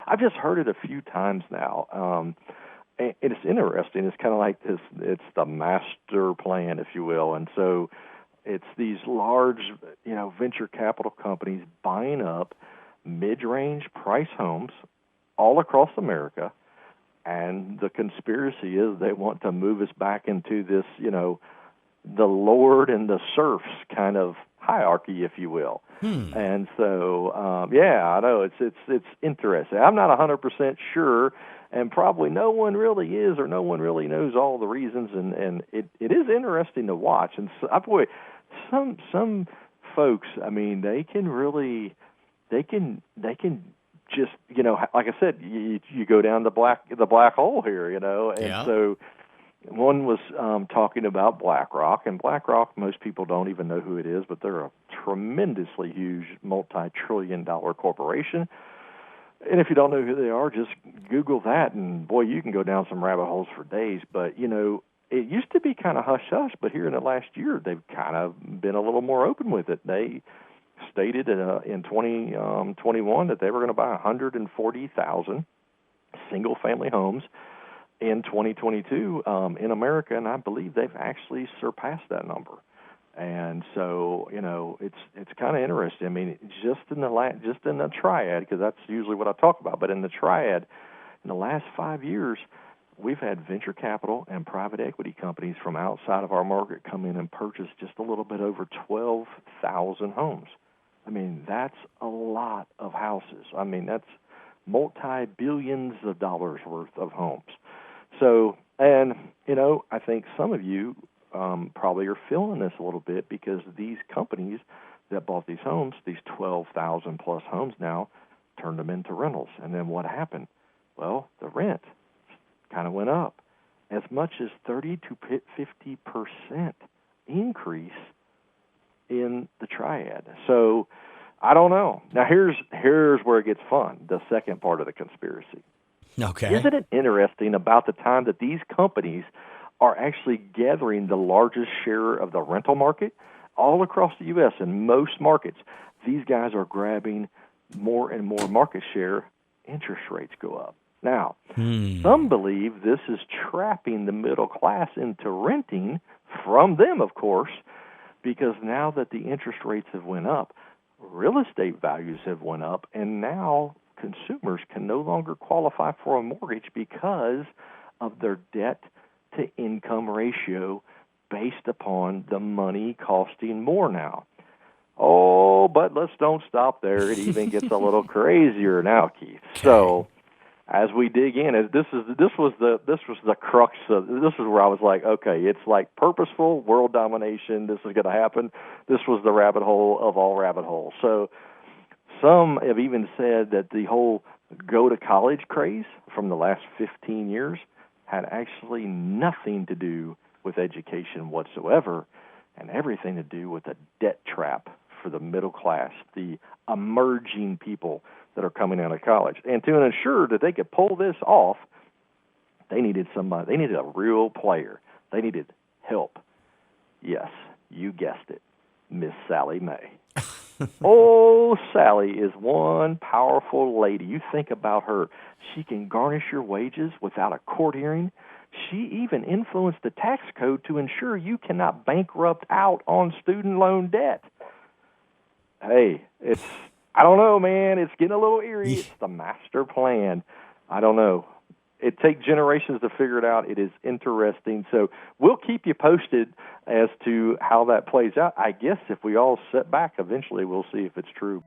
I've just heard it a few times now. And it's interesting. It's kind of like this. It's the master plan, if you will. And so it's these large, venture capital companies buying up mid-range price homes all across America. And the conspiracy is they want to move us back into this, the Lord and the serfs kind of hierarchy, if you will. And so, I know it's interesting. I'm not 100% sure, and probably no one really is, or no one really knows all the reasons. And it is interesting to watch. And so, boy, some folks, I mean, they can just, like I said, you go down the black hole here, and so one was talking about BlackRock, and BlackRock, most people don't even know who it is, but they're a tremendously huge multi-trillion-dollar corporation. And if you don't know who they are, just Google that, and boy, you can go down some rabbit holes for days. But, it used to be kind of hush-hush, but here in the last year, they've kind of been a little more open with it. They stated in 2021 that they were going to buy 140,000 single-family homes in 2022 in America, and I believe they've actually surpassed that number. And so, it's kind of interesting. I mean, just in the Triad, because that's usually what I talk about, but in the Triad, in the last 5 years, we've had venture capital and private equity companies from outside of our market come in and purchase just a little bit over 12,000 homes. I mean, that's a lot of houses. I mean, that's multi-billions of dollars worth of homes. So, and, I think some of you probably are feeling this a little bit, because these companies that bought these homes, these 12,000 plus homes now, turned them into rentals. And then what happened? Well, the rent kind of went up as much as 30 to 50% increase in the Triad. So I don't know. Now here's where it gets fun. The second part of the conspiracy. Okay. Isn't it interesting about the time that these companies are actually gathering the largest share of the rental market all across the U.S. in most markets? These guys are grabbing more and more market share. Interest rates go up. Now, some believe this is trapping the middle class into renting from them, of course, because now that the interest rates have went up, real estate values have went up, and now consumers can no longer qualify for a mortgage because of their debt-to-income ratio based upon the money costing more now. Oh, but let's don't stop there. It even gets a little crazier now, Keith. So, as we dig in, this was the crux of this is where I was like, okay, it's like purposeful world domination. This is going to happen. This was the rabbit hole of all rabbit holes. So, some have even said that the whole go to college craze from the last 15 years had actually nothing to do with education whatsoever, and everything to do with a debt trap for the middle class, the emerging people that are coming out of college. And to ensure that they could pull this off, they needed somebody. They needed a real player. They needed help. Yes, you guessed it, Miss Sally May. Oh, Sally is one powerful lady. You think about her. She can garnish your wages without a court hearing. She even influenced the tax code to ensure you cannot bankrupt out on student loan debt. Hey, I don't know, man. It's getting a little eerie. It's the master plan. I don't know. It takes generations to figure it out. It is interesting. So we'll keep you posted as to how that plays out. I guess if we all sit back, eventually we'll see if it's true.